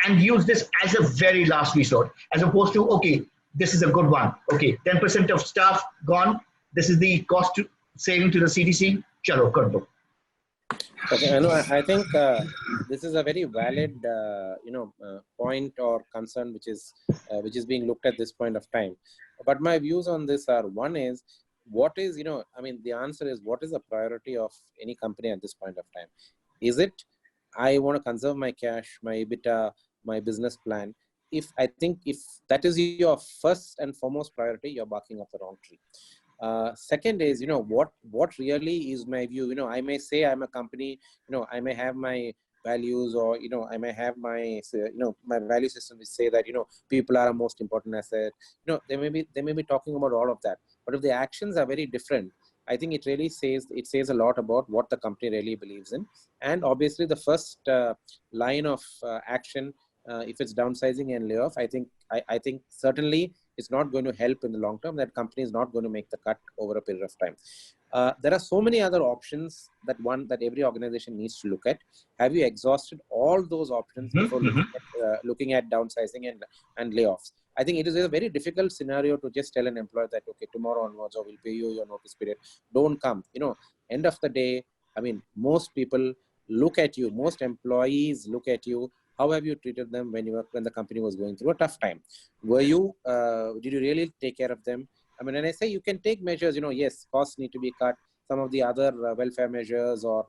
and use this as a very last resort, as opposed to, okay, this is a good one. Okay, 10% of staff gone. This is the cost saving to the CDC. Chalo, kar do. Okay, I think this is a very valid, point or concern which is being looked at this point of time. But my views on this are: one is, what is, the answer is, what is the priority of any company at this point of time? Is it, I want to conserve my cash, my EBITDA, my business plan? If that is your first and foremost priority, you're barking up the wrong tree. Second is, what really is my view? I may say I'm a company, I may have my values, or, I may have my, my value system which say that, people are a most important asset. They may be talking about all of that. But if the actions are very different, I think it really says a lot about what the company really believes in. And obviously the first line of action, if it's downsizing and layoff, I think certainly it's not going to help in the long term. That company is not going to make the cut over a period of time. There are so many other options that every organization needs to look at. Have you exhausted all those options before looking at downsizing and layoffs? I think it is a very difficult scenario to just tell an employer that, okay, tomorrow onwards, or we'll pay you your notice period. Don't come. End of the day, most people look at you, most employees look at you. How have you treated them when the company was going through a tough time? Did you really take care of them? When I say you can take measures, yes, costs need to be cut. Some of the other welfare measures or,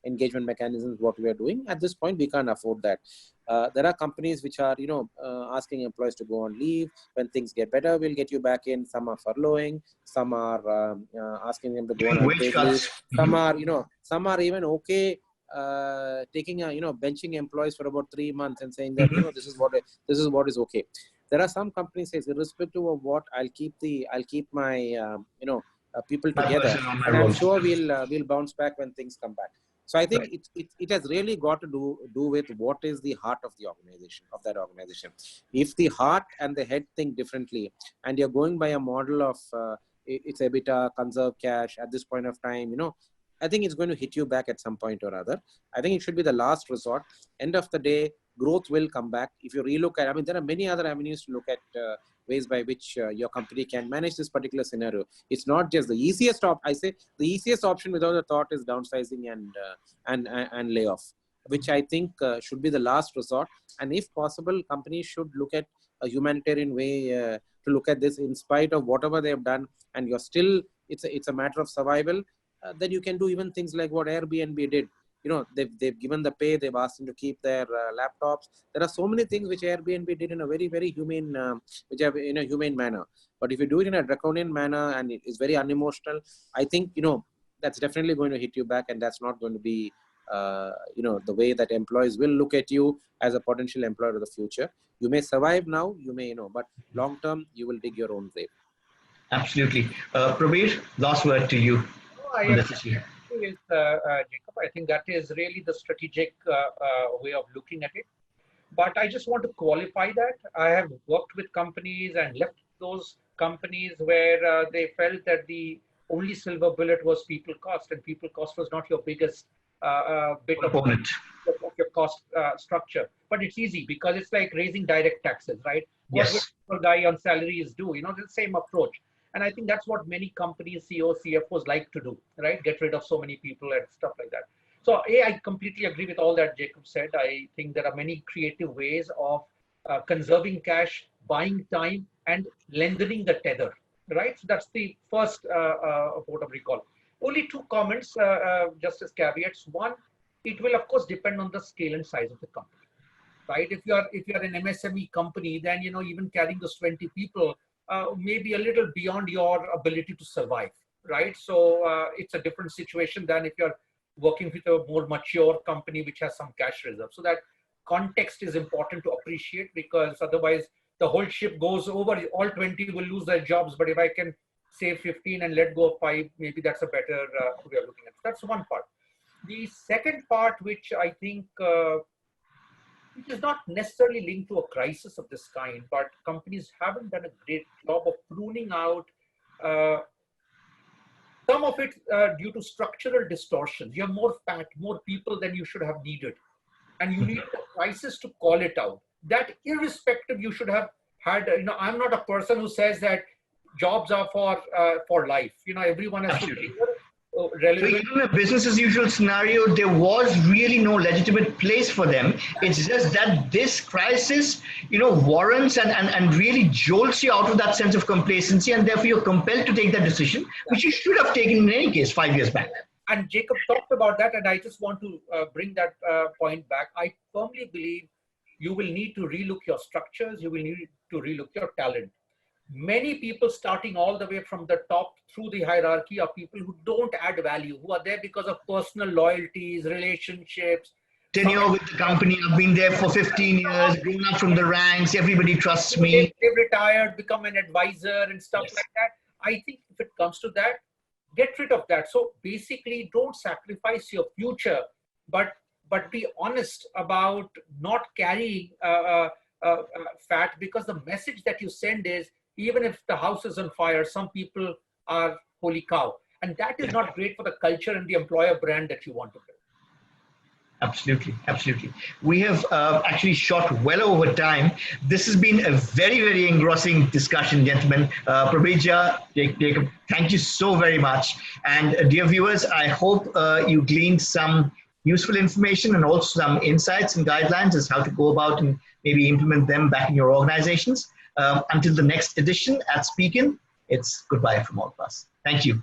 engagement mechanisms, what we are doing at this point, we can't afford that. There are companies which are, asking employees to go on leave. When things get better, we'll get you back in. Some are furloughing. Some are asking them to go on unpaid leave. Some are even okay taking benching employees for about 3 months and saying that this is what is okay. There are some companies say, irrespective of what, I'll keep my people together, and I'm sure we'll bounce back when things come back. So I think it has really got to do with what is the heart of the organization, of that organization. If the heart and the head think differently, and you're going by a model of it's EBITDA, conserve cash at this point of time, I think it's going to hit you back at some point or other. I think it should be the last resort. End of the day, growth will come back. If you relook at, there are many other avenues to look at ways by which your company can manage this particular scenario. It's not just the easiest the easiest option without a thought is downsizing and layoff, which I think should be the last resort. And if possible, companies should look at a humanitarian way to look at this in spite of whatever they've done, and you're still, it's a matter of survival. Then you can do even things like what Airbnb did. They've given the pay, they've asked them to keep their laptops. There are so many things which Airbnb did in a very, very humane, in a humane manner. But if you do it in a draconian manner and it is very unemotional, I think, that's definitely going to hit you back, and that's not going to be, the way that employees will look at you as a potential employer of the future. You may survive now, you may, but long term, you will dig your own grave. Absolutely. Prabir, last word to you on this issue. Jacob, I think that is really the strategic way of looking at it. But I just want to qualify that. I have worked with companies and left those companies where they felt that the only silver bullet was people cost, and people cost was not your biggest bit of your cost structure. But it's easy because it's like raising direct taxes, right? Yes. What a guy on salaries do, the same approach. And I think that's what many companies, CEOs, CFOs like to do, right? Get rid of so many people and stuff like that. So I completely agree with all that Jacob said. I think there are many creative ways of conserving cash, buying time, and lengthening the tether, right? So that's the first vote of recall. Only 2 comments, just as caveats. One, it will of course depend on the scale and size of the company, right? If you're an MSME company, then even carrying those 20 people may be a little beyond your ability to survive, right? So it's a different situation than if you're working with a more mature company which has some cash reserve. So that context is important to appreciate, because otherwise the whole ship goes over. All 20 will lose their jobs, but if I can save 15 and let go of 5, maybe that's a better way of looking at it. That's one part. The second part, which I think which is not necessarily linked to a crisis of this kind, but companies haven't done a great job of pruning out Some of it due to structural distortions. You have more fat, more people than you should have needed. And you need a crisis to call it out. That irrespective, you should have had, I'm not a person who says that jobs are for life. Everyone has Absolutely. to be relevant. So even in a business as usual scenario, there was really no legitimate place for them. It's just that this crisis, warrants and really jolts you out of that sense of complacency, and therefore you're compelled to take that decision, which you should have taken in any case 5 years back. And Jacob talked about that, and I just want to bring that point back. I firmly believe you will need to relook your structures, you will need to relook your talent. Many people starting all the way from the top through the hierarchy are people who don't add value, who are there because of personal loyalties, relationships. Tenure with the company, I've been there for 15 years, grown up from the ranks, everybody trusts me. They've retired, become an advisor and stuff like that. I think if it comes to that, get rid of that. So basically, don't sacrifice your future, but be honest about not carrying fat, because the message that you send is, even if the house is on fire, some people are holy cow. And that is not great for the culture and the employer brand that you want to build. Absolutely, absolutely. We have actually shot well over time. This has been a very, very engrossing discussion, gentlemen. Prabir, Jacob, thank you so very much. And dear viewers, I hope you gleaned some useful information and also some insights and guidelines as how to go about and maybe implement them back in your organizations. Until the next edition at Speakin', it's goodbye from all of us. Thank you.